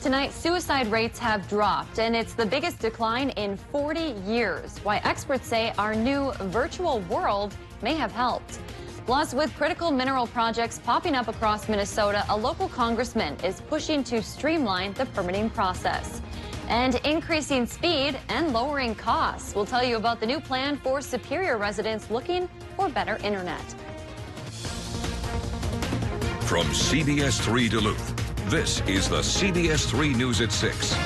Tonight, suicide rates have dropped, and it's the biggest decline in 40 years. Why experts say our new virtual world may have helped. Plus, with critical mineral projects popping up across Minnesota, a local congressman is pushing to streamline the permitting process. And increasing speed and lowering costs. We'll tell you about the new plan for Superior residents looking for better internet. From CBS3 Duluth, this is the CBS3 News at 6.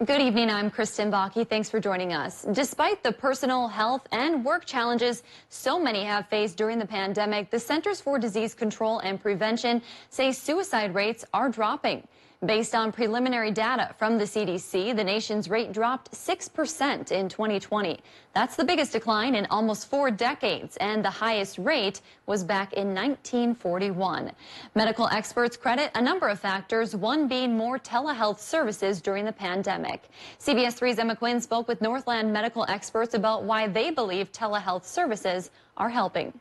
Good evening, I'm Kristen Bakke. Thanks for joining us. Despite the personal health and work challenges so many have faced during the pandemic, the Centers for Disease Control and Prevention say suicide rates are dropping. Based on preliminary data from the CDC, the nation's rate dropped 6% in 2020. That's the biggest decline in almost 4 decades, and the highest rate was back in 1941. Medical experts credit a number of factors, one being more telehealth services during the pandemic. CBS3's Emma Quinn spoke with Northland medical experts about why they believe telehealth services are helping.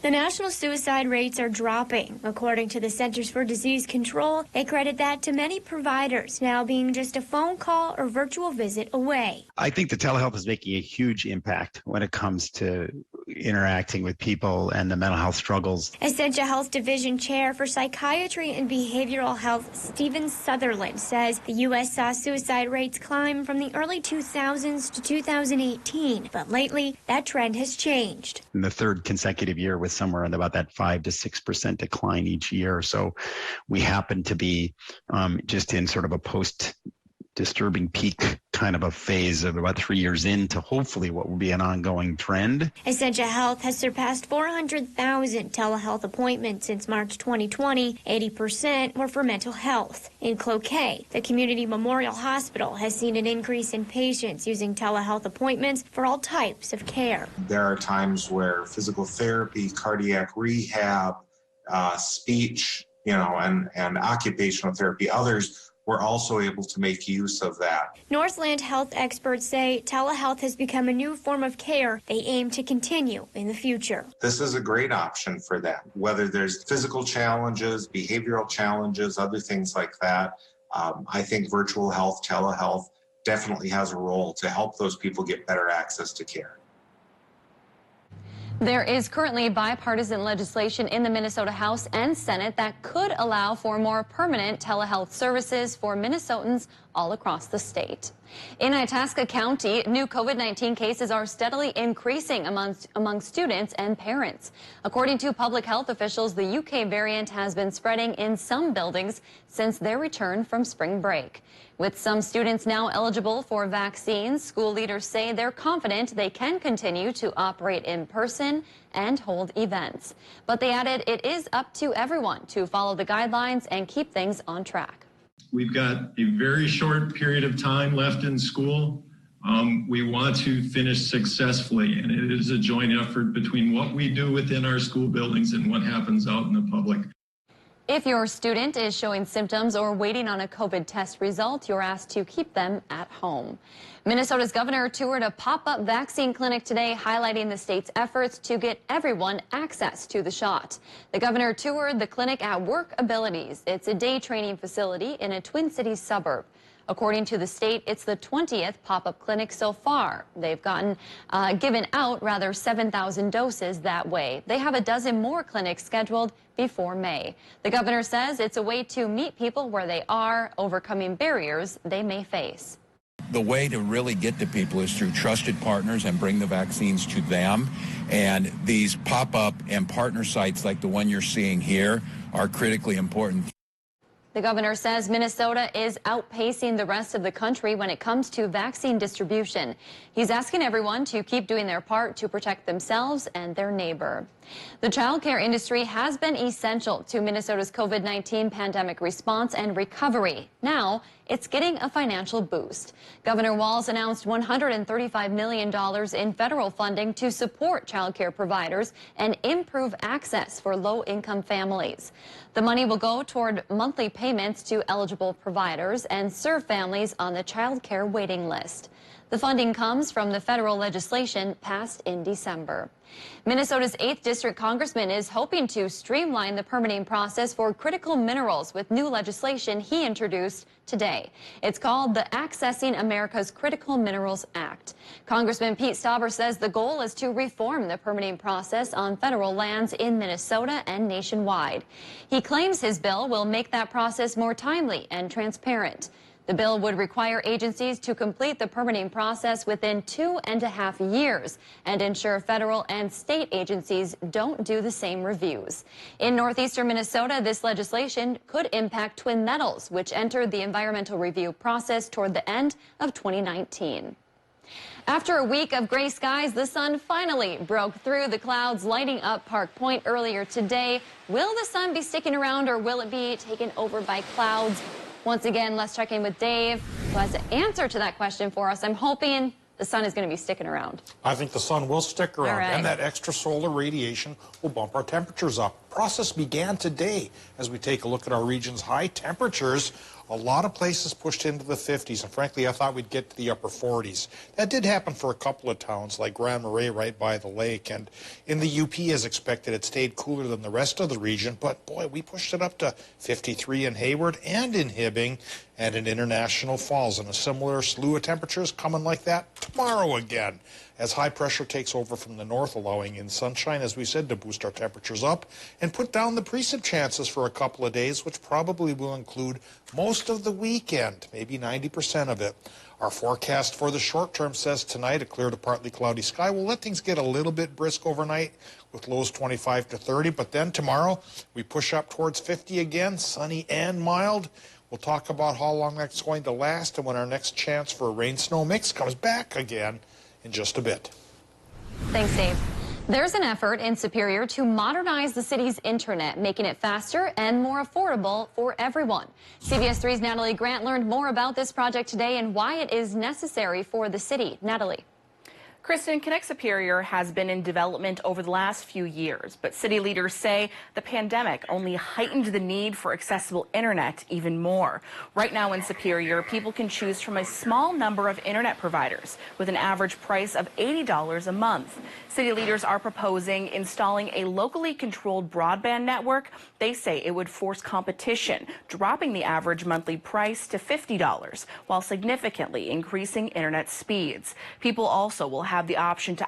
The national suicide rates are dropping. According to the Centers for Disease Control, they credit that to many providers now being just a phone call or virtual visit away. I think the telehealth is making a huge impact when it comes to interacting with people and the mental health struggles. Essentia Health Division Chair for Psychiatry and Behavioral Health, Stephen Sutherland, says the U.S. saw suicide rates climb from the early 2000s to 2018, but lately that trend has changed. In the third consecutive year with somewhere in about that 5 to 6% decline each year. So we happen to be just in sort of a post-disturbing peak kind of a phase of about 3 years into hopefully what will be an ongoing trend. Essentia Health has surpassed 400,000 telehealth appointments since March 2020. 80% were for mental health. In Cloquet, the Community Memorial Hospital has seen an increase in patients using telehealth appointments for all types of care. There are times where physical therapy, cardiac rehab, speech, and occupational therapy, others we're also able to make use of that. Northland health experts say telehealth has become a new form of care they aim to continue in the future. This is a great option for them, whether there's physical challenges, behavioral challenges, other things like that. I think virtual health, telehealth definitely has a role to help those people get better access to care. There is currently bipartisan legislation in the Minnesota House and Senate that could allow for more permanent telehealth services for Minnesotans all across the state. In Itasca County, new COVID-19 cases are steadily increasing among students and parents. According to public health officials, the UK variant has been spreading in some buildings since their return from spring break. With some students now eligible for vaccines, school leaders say they're confident they can continue to operate in person and hold events. But they added it is up to everyone to follow the guidelines and keep things on track. We've got a very short period of time left in school. We want to finish successfully, and it is a joint effort between what we do within our school buildings and what happens out in the public. If your student is showing symptoms or waiting on a COVID test result, you're asked to keep them at home. Minnesota's governor toured a pop-up vaccine clinic today, highlighting the state's efforts to get everyone access to the shot. The governor toured the clinic at Work Abilities. It's a day training facility in a Twin Cities suburb. According to the state, it's the 20th pop-up clinic so far. They've given out 7,000 doses that way. They have a dozen more clinics scheduled before May. The governor says it's a way to meet people where they are, overcoming barriers they may face. The way to really get to people is through trusted partners and bring the vaccines to them. And these pop-up and partner sites like the one you're seeing here are critically important. The governor says Minnesota is outpacing the rest of the country when it comes to vaccine distribution. He's asking everyone to keep doing their part to protect themselves and their neighbor. The childcare industry has been essential to Minnesota's COVID-19 pandemic response and recovery. Now, it's getting a financial boost. Governor Walz announced $135 million in federal funding to support childcare providers and improve access for low-income families. The money will go toward monthly payments to eligible providers and serve families on the childcare waiting list. The funding comes from the federal legislation passed in December. Minnesota's 8th District Congressman is hoping to streamline the permitting process for critical minerals with new legislation he introduced today. It's called the Accessing America's Critical Minerals Act. Congressman Pete Stauber says the goal is to reform the permitting process on federal lands in Minnesota and nationwide. He claims his bill will make that process more timely and transparent. The bill would require agencies to complete the permitting process within 2.5 years and ensure federal and state agencies don't do the same reviews. In northeastern Minnesota, this legislation could impact Twin Metals, which entered the environmental review process toward the end of 2019. After a week of gray skies, the sun finally broke through the clouds, lighting up Park Point earlier today. Will the sun be sticking around, or will it be taken over by clouds? Once again, let's check in with Dave, who has the answer to that question for us. I'm hoping the sun is going to be sticking around. I think the sun will stick around, All right. and that extra solar radiation will bump our temperatures up. Process began today as we take a look at our region's high temperatures. A lot of places pushed into the 50s, and frankly, I thought we'd get to the upper 40s. That did happen for a couple of towns, like Grand Marais right by the lake, and in the UP, as expected, it stayed cooler than the rest of the region, but boy, we pushed it up to 53 in Hayward and in Hibbing and in International Falls, and a similar slew of temperatures coming like that tomorrow again, as high pressure takes over from the north, allowing in sunshine, as we said, to boost our temperatures up and put down the precip chances for a couple of days, which probably will include most of the weekend, maybe 90% of it. Our forecast for the short term says tonight a clear to partly cloudy sky. We'll let things get a little bit brisk overnight with lows 25 to 30, but then tomorrow we push up towards 50 again, sunny and mild. We'll talk about how long that's going to last and when our next chance for a rain-snow mix comes back again in just a bit. Thanks, Dave. There's an effort in Superior to modernize the city's internet, making it faster and more affordable for everyone. CBS 3's Natalie Grant learned more about this project today and why it is necessary for the city. Natalie. Kristen, Connect Superior has been in development over the last few years, but city leaders say the pandemic only heightened the need for accessible internet even more. Right now in Superior, people can choose from a small number of internet providers with an average price of $80 a month. City leaders are proposing installing a locally controlled broadband network. They say it would force competition, dropping the average monthly price to $50 while significantly increasing internet speeds. People also will have the option to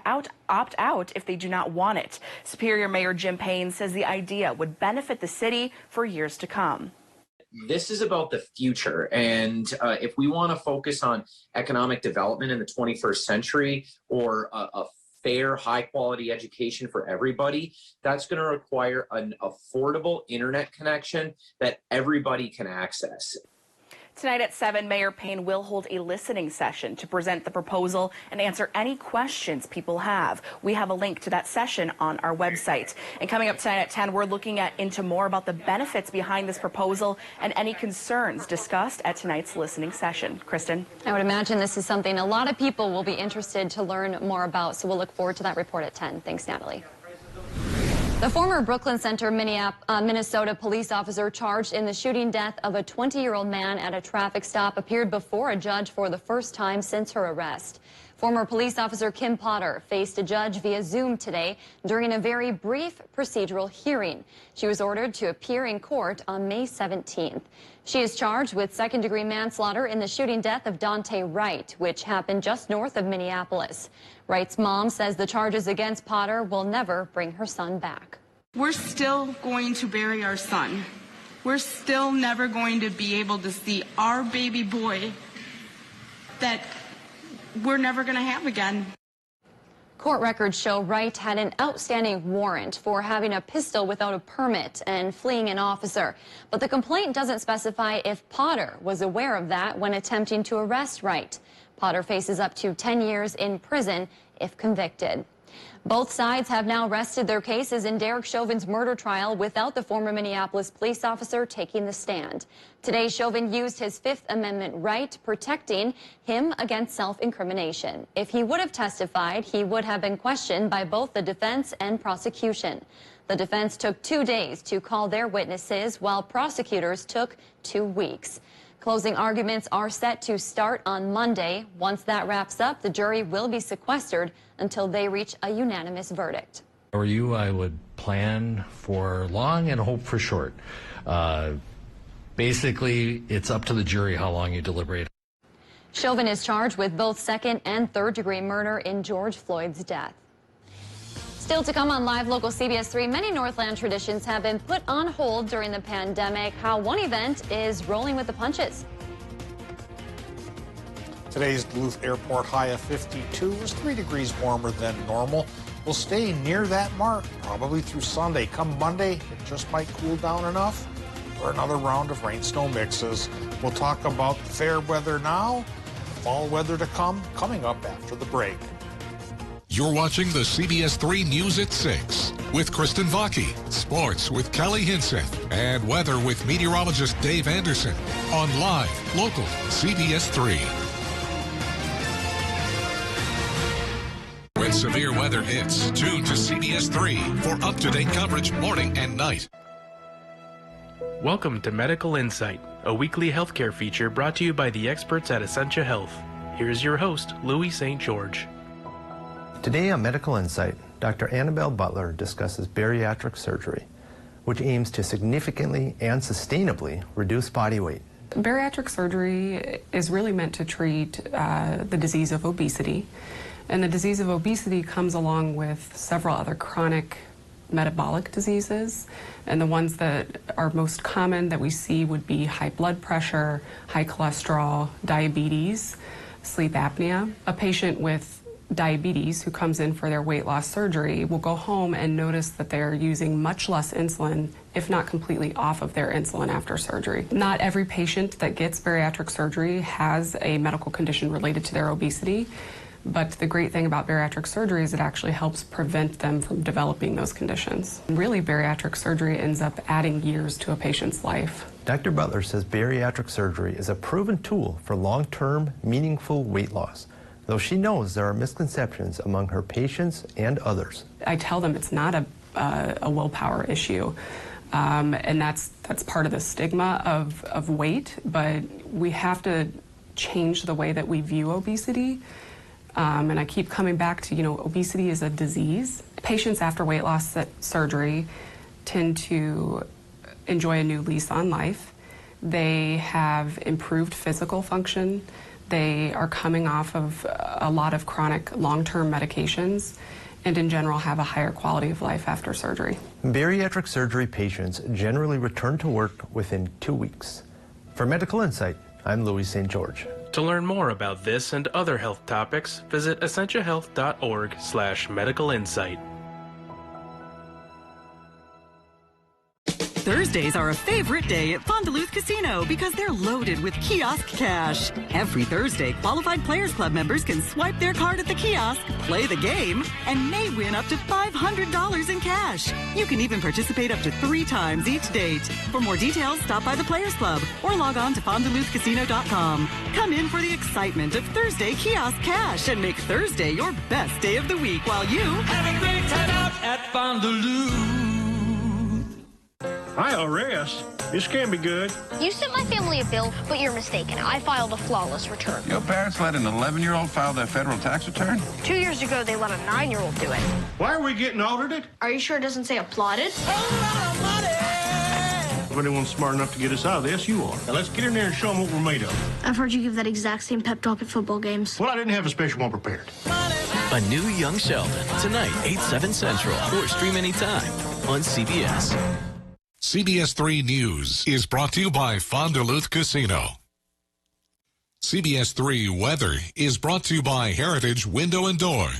opt out if they do not want it. Superior Mayor Jim Payne says the idea would benefit the city for years to come. This is about the future, and if we want to focus on economic development in the 21st century or a fair, high-quality education for everybody, that's going to require an affordable internet connection that everybody can access. Tonight at 7, Mayor Payne will hold a listening session to present the proposal and answer any questions people have. We have a link to that session on our website. And coming up tonight at 10, we're looking into more about the benefits behind this proposal and any concerns discussed at tonight's listening session. Kristen? I would imagine this is something a lot of people will be interested to learn more about, so we'll look forward to that report at 10. Thanks, Natalie. The former Brooklyn Center, Minnesota police officer charged in the shooting death of a 20-year-old man at a traffic stop appeared before a judge for the first time since her arrest. Former police officer Kim Potter faced a judge via Zoom today during a very brief procedural hearing. She was ordered to appear in court on May 17th. She is charged with second-degree manslaughter in the shooting death of Dante Wright, which happened just north of Minneapolis. Wright's mom says the charges against Potter will never bring her son back. We're still going to bury our son. We're still never going to be able to see our baby boy that we're never going to have again. Court records show Wright had an outstanding warrant for having a pistol without a permit and fleeing an officer. But the complaint doesn't specify if Potter was aware of that when attempting to arrest Wright. Potter faces up to 10 years in prison if convicted. Both sides have now rested their cases in Derek Chauvin's murder trial without the former Minneapolis police officer taking the stand. Today, Chauvin used his Fifth Amendment right, protecting him against self-incrimination. If he would have testified, he would have been questioned by both the defense and prosecution. The defense took 2 days to call their witnesses, while prosecutors took 2 weeks. Closing arguments are set to start on Monday. Once that wraps up, the jury will be sequestered until they reach a unanimous verdict. If I were you, I would plan for long and hope for short. Basically, it's up to the jury how long you deliberate. Chauvin is charged with both second and third-degree murder in George Floyd's death. Still to come on Live Local CBS 3, many Northland traditions have been put on hold during the pandemic. How one event is rolling with the punches. Today's Duluth Airport high of 52 was 3 degrees warmer than normal. We'll stay near that mark probably through Sunday. Come Monday, it just might cool down enough for another round of rain-snow mixes. We'll talk about the fair weather now, fall weather to come, coming up after the break. You're watching the CBS 3 News at 6 with Kristen Vaki, sports with Kelly Hinseth, and weather with meteorologist Dave Anderson on Live, Local, CBS 3. When severe weather hits, tune to CBS 3 for up-to-date coverage morning and night. Welcome to Medical Insight, a weekly healthcare feature brought to you by the experts at Essentia Health. Here's your host, Louis St. George. Today on Medical Insight, Dr. Annabelle Butler discusses bariatric surgery, which aims to significantly and sustainably reduce body weight. Bariatric surgery is really meant to treat the disease of obesity. And the disease of obesity comes along with several other chronic metabolic diseases. And the ones that are most common that we see would be high blood pressure, high cholesterol, diabetes, sleep apnea. A patient with diabetes who comes in for their weight loss surgery will go home and notice that they're using much less insulin, if not completely off of their insulin after surgery. Not every patient that gets bariatric surgery has a medical condition related to their obesity, but the great thing about bariatric surgery is it actually helps prevent them from developing those conditions. Really, bariatric surgery ends up adding years to a patient's life. Dr. Butler says bariatric surgery is a proven tool for long-term, meaningful weight loss, though she knows there are misconceptions among her patients and others. I tell them it's not a willpower issue, and that's part of the stigma of weight, but we have to change the way that we view obesity. And I keep coming back to, obesity is a disease. Patients after weight loss surgery tend to enjoy a new lease on life. They have improved physical function. They are coming off of a lot of chronic long-term medications and in general have a higher quality of life after surgery. Bariatric surgery patients generally return to work within 2 weeks. For Medical Insight, I'm Louis St. George. To learn more about this and other health topics, visit essentiahealth.org/medical insight. Thursdays are a favorite day at FOND-DU-LUTH Casino because they're loaded with kiosk cash. Every Thursday, qualified Players Club members can swipe their card at the kiosk, play the game, and may win up to $500 in cash. You can even participate up to 3 times each date. For more details, stop by the Players Club or log on to FOND-DU-LUTHCasino.com. Come in for the excitement of Thursday kiosk cash and make Thursday your best day of the week while you have a great time out at FOND-DU-LUTH. IRS? This can't be good. You sent my family a bill, but you're mistaken. I filed a flawless return. Your parents let an 11-year-old file their federal tax return? 2 years ago, they let a 9-year-old do it. Why are we getting audited? Are you sure it doesn't say applauded? If anyone's smart enough to get us out of this, you are. Now let's get in there and show them what we're made of. I've heard you give that exact same pep talk at football games. Well, I didn't have a special one prepared. A new Young Sheldon, tonight, 8/7 Central, or stream anytime on CBS. CBS 3 News is brought to you by FOND-DU-LUTH Casino. CBS 3 Weather is brought to you by Heritage Window and Door.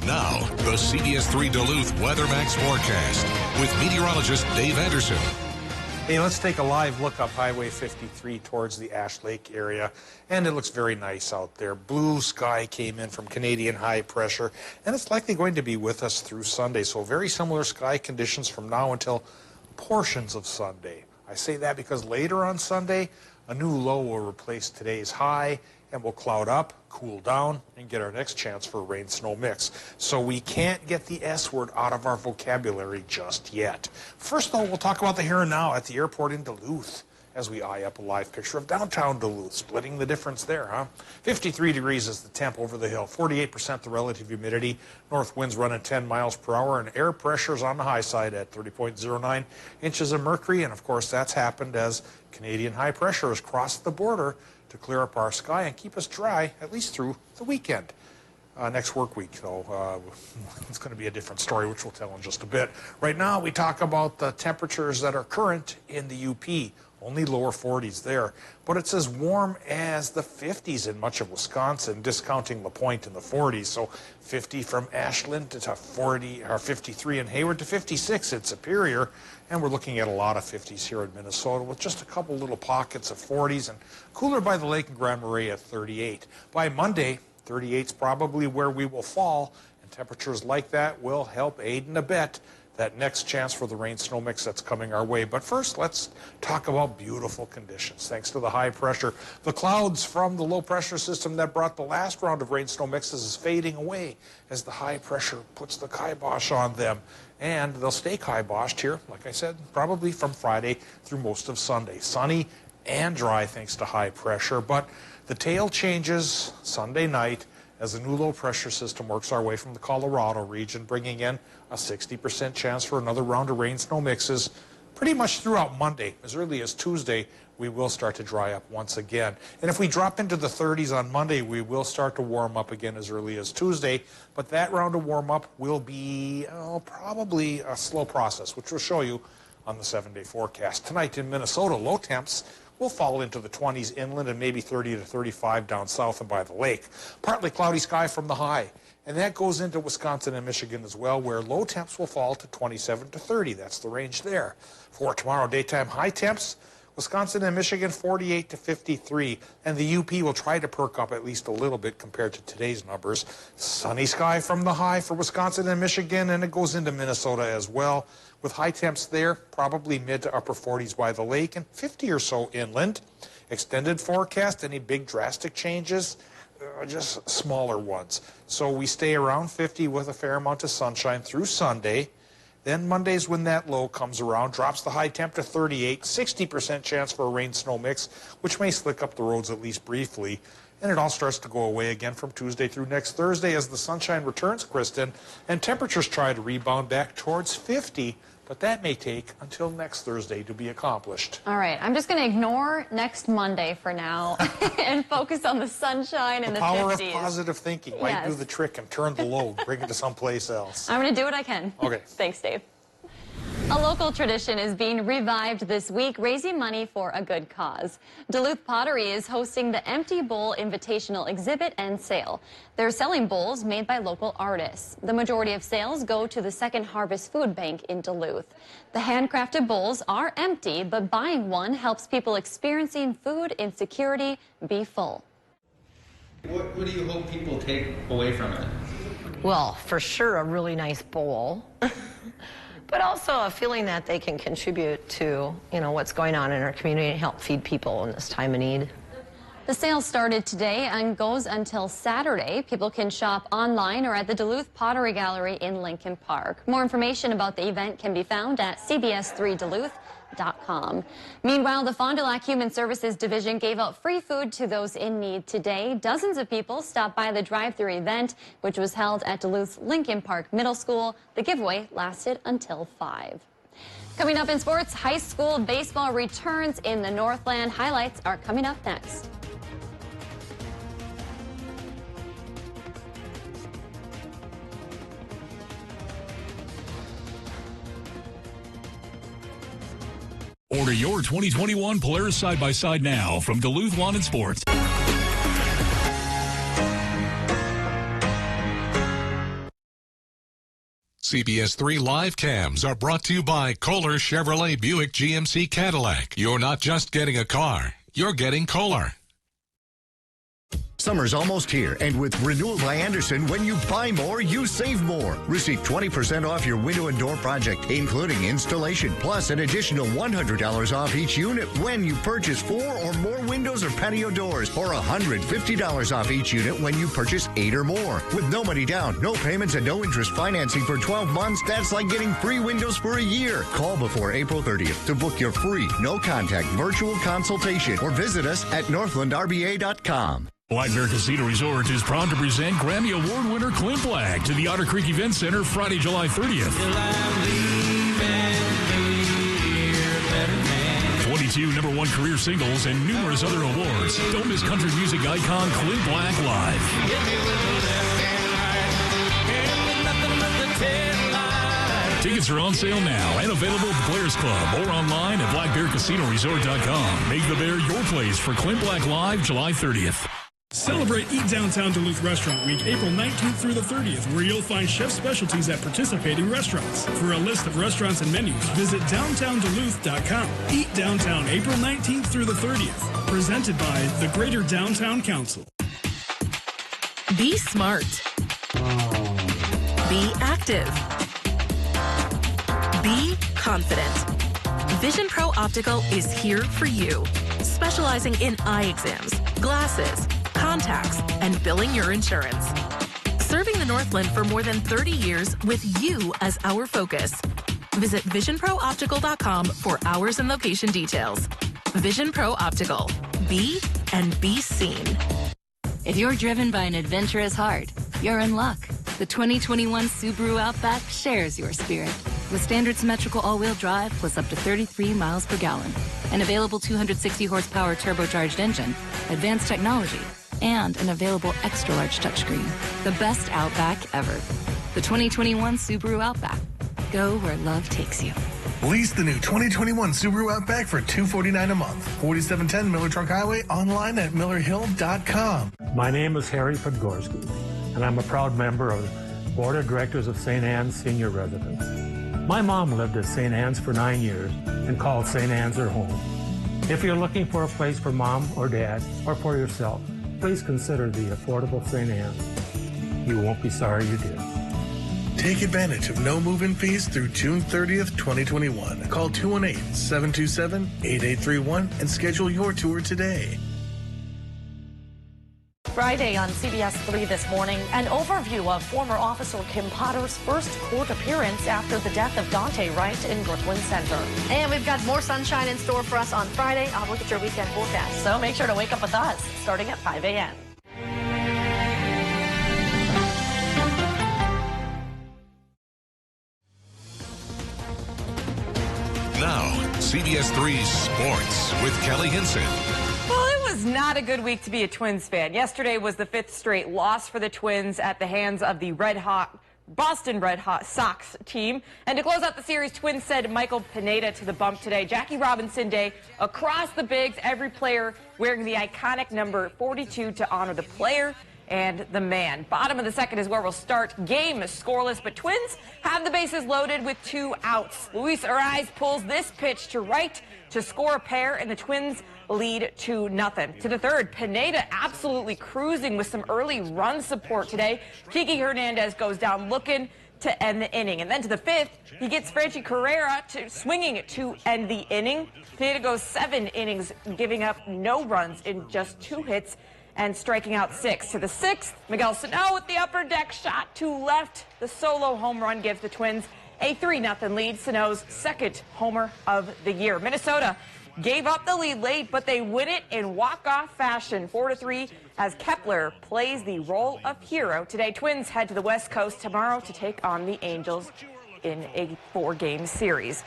Now, the CBS 3 Duluth Weather Max forecast with meteorologist Dave Anderson. Hey, let's take a live look up Highway 53 towards the Ash Lake area, and it looks very nice out there. Blue sky came in from Canadian high pressure, and it's likely going to be with us through Sunday, so very similar sky conditions from now until portions of Sunday. I say that because later on Sunday, a new low will replace today's high and will cloud up, cool down and get our next chance for a rain-snow mix. So we can't get the S word out of our vocabulary just yet. First, though, we'll talk about the here and now at the airport in Duluth as we eye up a live picture of downtown Duluth, splitting the difference there, huh? 53 degrees is the temp over the hill, 48% the relative humidity, north winds running 10 miles per hour, and air pressure's on the high side at 30.09 inches of mercury. And of course, that's happened as Canadian high pressure has crossed the border to clear up our sky and keep us dry, at least through the weekend. Next work week, though, it's going to be a different story, which we'll tell in just a bit. Right now, we talk about the temperatures that are current in the UP. Only lower 40s there, but it's as warm as the 50s in much of Wisconsin, discounting LaPointe in the 40s. So 50 from Ashland to 40, or 53 in Hayward to 56 in Superior, and we're looking at a lot of 50s here in Minnesota with just a couple little pockets of 40s, and cooler by the lake in Grand Marais at 38. By Monday, 38's probably where we will fall, and temperatures like that will help aid and abet that next chance for the rain-snow mix that's coming our way. But first, let's talk about beautiful conditions. Thanks to the high pressure, the clouds from the low-pressure system that brought the last round of rain-snow mixes is fading away as the high pressure puts the kibosh on them. And they'll stay kiboshed here, like I said, probably from Friday through most of Sunday. Sunny and dry thanks to high pressure, but the tail changes Sunday night as the new low-pressure system works our way from the Colorado region, bringing in a 60% chance for another round of rain-snow mixes pretty much throughout Monday. As early as Tuesday, we will start to dry up once again. And if we drop into the 30s on Monday, we will start to warm up again as early as Tuesday. But that round of warm-up will be probably a slow process, which we'll show you on the 7-day forecast. Tonight in Minnesota, low temps will fall into the 20s inland and maybe 30 to 35 down south and by the lake. Partly cloudy sky from the high. And that goes into Wisconsin and Michigan as well, where low temps will fall to 27 to 30. That's the range there. For tomorrow, daytime high temps, Wisconsin and Michigan 48 to 53. And the UP will try to perk up at least a little bit compared to today's numbers. Sunny sky from the high for Wisconsin and Michigan, and it goes into Minnesota as well, with high temps there, probably mid to upper 40s by the lake and 50 or so inland. Extended forecast, any big drastic changes? Just smaller ones. So we stay around 50 with a fair amount of sunshine through Sunday. Then Monday's when that low comes around, drops the high temp to 38, 60% chance for a rain-snow mix, which may slick up the roads at least briefly. And it all starts to go away again from Tuesday through next Thursday as the sunshine returns, Kristen, and temperatures try to rebound back towards 50. But that may take until next Thursday to be accomplished. All right, I'm just going to ignore next Monday for now and focus on the sunshine and the 50s. The power of positive thinking might do the trick and turn the load, bring it to someplace else. I'm going to do what I can. Okay. Thanks, Dave. A local tradition is being revived this week, raising money for a good cause. Duluth Pottery is hosting the Empty Bowl Invitational Exhibit and Sale. They're selling bowls made by local artists. The majority of sales go to the Second Harvest Food Bank in Duluth. The handcrafted bowls are empty, but buying one helps people experiencing food insecurity be full. What do you hope people take away from it? Well, for sure, a really nice bowl. But also a feeling that they can contribute to, what's going on in our community and help feed people in this time of need. The sale started today and goes until Saturday. People can shop online or at the Duluth Pottery Gallery in Lincoln Park. More information about the event can be found at CBS3Duluth.com. Meanwhile, the FOND-DU-LUTH Human Services Division gave out free food to those in need today. Dozens of people stopped by the drive-thru event, which was held at Duluth's Lincoln Park Middle School. The giveaway lasted until 5. Coming up in sports, high school baseball returns in the Northland. Highlights are coming up next. Order your 2021 Polaris side-by-side now from Duluth Lawn and Sports. CBS3 live cams are brought to you by Kohler Chevrolet Buick GMC Cadillac. You're not just getting a car, you're getting Kohler. Summer's almost here, and with Renewal by Andersen, when you buy more, you save more. Receive 20% off your window and door project, including installation, plus an additional $100 off each unit when you purchase 4 or more windows or patio doors, or $150 off each unit when you purchase 8 or more. With no money down, no payments, and no interest financing for 12 months, that's like getting free windows for a year. Call before April 30th to book your free, no-contact virtual consultation, or visit us at northlandrba.com. Black Bear Casino Resort is proud to present Grammy Award winner Clint Black to the Otter Creek Event Center Friday, July 30th. 22 #1 career singles and numerous other awards. Don't miss country music icon Clint Black live. Tickets are on sale now and available at the Players Club or online at blackbearcasinoresort.com. Make the Bear your place for Clint Black Live July 30th. Celebrate Eat Downtown Duluth Restaurant Week, April 19th through the 30th, where you'll find chef specialties at participating restaurants. For a list of restaurants and menus, visit downtownduluth.com. Eat Downtown, April 19th through the 30th. Presented by the Greater Downtown Council. Be smart. Be active. Be confident. Vision Pro Optical is here for you, specializing in eye exams, glasses, contacts, and billing your insurance. Serving the Northland for more than 30 years with you as our focus. Visit visionprooptical.com for hours and location details. Vision Pro Optical. Be and be seen. If you're driven by an adventurous heart, you're in luck. The 2021 Subaru Outback shares your spirit. With standard symmetrical all-wheel drive plus up to 33 miles per gallon. An available 260 horsepower turbocharged engine, advanced technology, and an available extra-large touchscreen. The best Outback ever. The 2021 Subaru Outback. Go where love takes you. Lease the new 2021 Subaru Outback for $249 a month. 4710 Miller Truck Highway, online at millerhill.com. My name is Harry Podgorski, and I'm a proud member of the Board of Directors of St. Anne's Senior Residence. My mom lived at St. Anne's for 9 years and called St. Anne's her home. If you're looking for a place for mom or dad or for yourself, please consider the affordable St. Anne's. You won't be sorry you did. Take advantage of no move-in fees through June 30th, 2021. Call 218-727-8831 and schedule your tour today. Friday on CBS3 this morning, an overview of former officer Kim Potter's first court appearance after the death of Dante Wright in Brooklyn Center. And we've got more sunshine in store for us on Friday. I'll look at your weekend forecast. So make sure to wake up with us starting at 5 a.m. Now, CBS3 Sports with Kelly Hinson. Well, it was not a good week to be a Twins fan. Yesterday was the 5th straight loss for the Twins at the hands of the Boston Red Sox team. And to close out the series, Twins said Michael Pineda to the bump today. Jackie Robinson Day across the bigs, every player wearing the iconic number 42 to honor the player and the man. Bottom of the second is where we'll start. Game is scoreless, but Twins have the bases loaded with 2 outs. Luis Ariz pulls this pitch to right to score a pair, and the Twins lead 2-0. To the third, Pineda absolutely cruising with some early run support today. Kiki Hernandez goes down looking to end the inning. And then to the 5th, he gets Franchi Carrera swinging to end the inning. Pineda goes 7 innings, giving up no runs in just 2 hits and striking out 6. To the 6th, Miguel Sano with the upper deck shot to left. The solo home run gives the Twins a 3-0 lead. Sano's 2nd homer of the year. Minnesota gave up the lead late, but they win it in walk-off fashion, 4-3, as Kepler plays the role of hero. Today, Twins head to the West Coast tomorrow to take on the Angels in a 4-game series.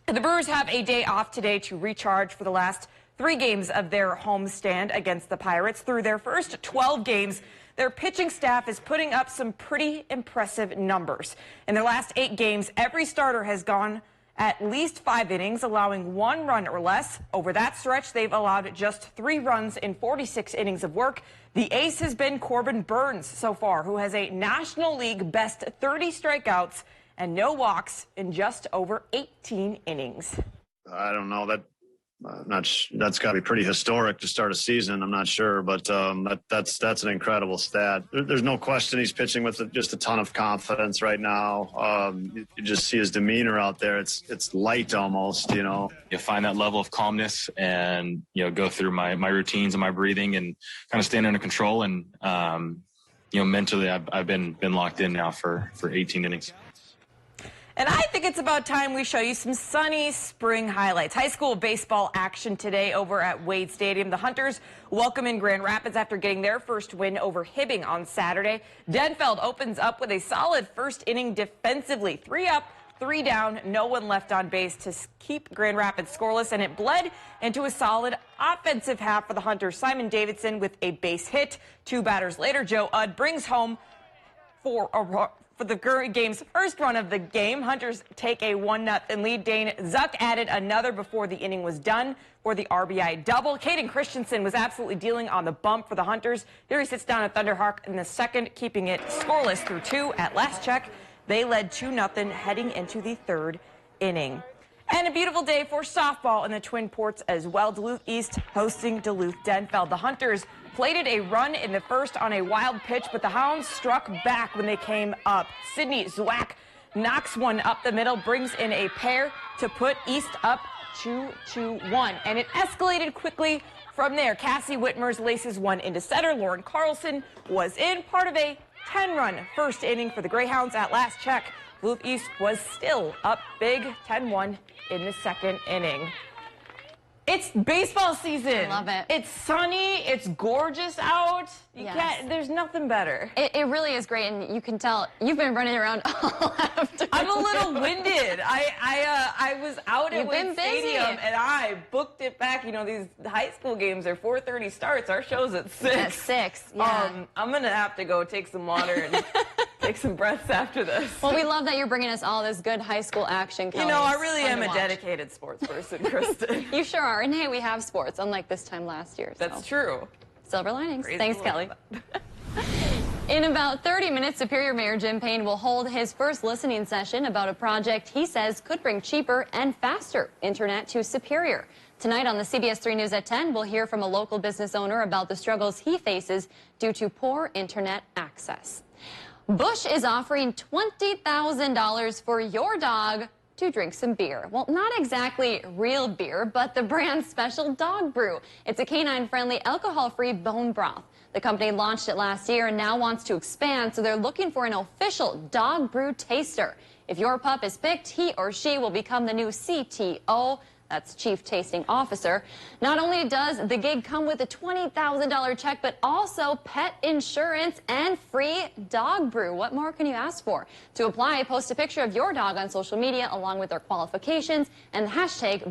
The Brewers have a day off today to recharge for the last 3 games of their homestand against the Pirates. Through their first 12 games, their pitching staff is putting up some pretty impressive numbers. In their last 8 games, every starter has gone at least 5 innings, allowing 1 run or less. Over that stretch, they've allowed just 3 runs in 46 innings of work. The ace has been Corbin Burns so far, who has a National League best 30 strikeouts and no walks in just over 18 innings. I don't know. That's got to be pretty historic to start a season. I'm not sure, but that's an incredible stat. There's no question he's pitching with just a ton of confidence right now. You just see his demeanor out there. It's light almost, you know. You find that level of calmness and, you know, go through my routines and my breathing and kind of stand under control. And, you know, mentally I've been locked in now for 18 innings. And I think it's about time we show you some sunny spring highlights. High school baseball action today over at Wade Stadium. The Hunters welcome in Grand Rapids after getting their first win over Hibbing on Saturday. Denfeld opens up with a solid first inning defensively. 3 up, 3 down, no one left on base to keep Grand Rapids scoreless, and it bled into a solid offensive half for the Hunters. Simon Davidson with a base hit. 2 batters later, Joe Udd brings home for the game's first run of the game. Hunters take a 1-0 lead. Dane Zuck added another before the inning was done for the RBI double. Caden Christensen was absolutely dealing on the bump for the Hunters. Here he sits down at Thunderhawk in the second, keeping it scoreless through 2. At last check, they led 2-0 heading into the 3rd inning. And a beautiful day for softball in the Twin Ports as well. Duluth East hosting Duluth Denfeld. The Hunters plated a run in the first on a wild pitch, but the Hounds struck back when they came up. Sydney Zwack knocks one up the middle, brings in a pair to put East up 2-1. And it escalated quickly from there. Cassie Whitmer's laces one into center. Lauren Carlson was in, part of a 10-run first inning for the Greyhounds. At last check, Duluth East was still up big, 10-1 in the 2nd inning. It's baseball season. I love it. It's sunny. It's gorgeous out. Yes. There's nothing better. It really is great, and you can tell you've been running around all afternoon. I'm a little winded. I was out at Wade Stadium, and I booked it back. You know, these high school games are 4:30 starts. Our show's at 6. At 6, yeah. I'm going to have to go take some water and take some breaths after this. Well, we love that you're bringing us all this good high school action, Kelly. You know, I It's really fun am to a watch. dedicated sports person, Kristen. You sure are. And hey, we have sports, unlike this time last year. So. That's true. Silver linings. Praise Thanks, the Kelly. Lord. In about 30 minutes, Superior Mayor Jim Payne will hold his first listening session about a project he says could bring cheaper and faster internet to Superior. Tonight on the CBS3 News at 10, we'll hear from a local business owner about the struggles he faces due to poor internet access. Busch is offering $20,000 for your dog to drink some beer. Well, not exactly real beer, but the brand's special dog brew. It's a canine-friendly, alcohol-free bone broth. The company launched it last year and now wants to expand, so they're looking for an official dog brew taster. If your pup is picked, he or she will become the new CTO. That's Chief Tasting Officer. Not only does the gig come with a $20,000 check, but also pet insurance and free dog brew. What more can you ask for? To apply, post a picture of your dog on social media along with their qualifications and the hashtag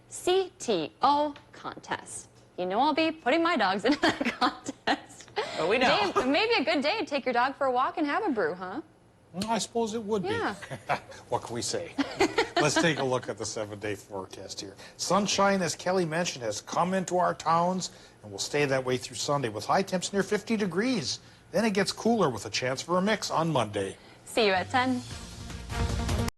BuschCTO contest. You know I'll be putting my dogs into that contest. Oh, we know. Dave, maybe a good day to take your dog for a walk and have a brew, huh? I suppose it would Yeah. be. What can we say? Let's take a look at the 7-day forecast here. Sunshine, as Kelly mentioned, has come into our towns and will stay that way through Sunday with high temps near 50 degrees. Then it gets cooler with a chance for a mix on Monday. See you at 10.